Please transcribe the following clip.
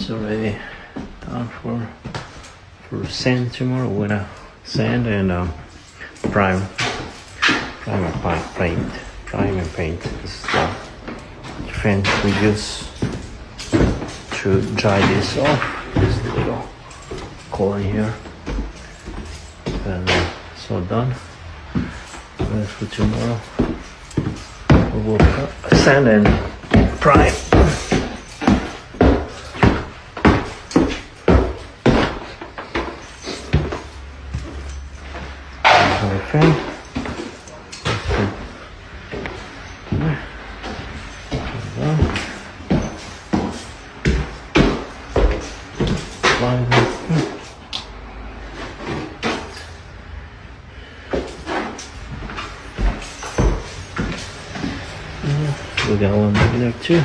It's already time for sand tomorrow. We're gonna sand and primer paint. This is the fence we use to dry this off. This little corner here, and it's all done. That's for tomorrow. We will sand and prime. Fan. We got one over there too.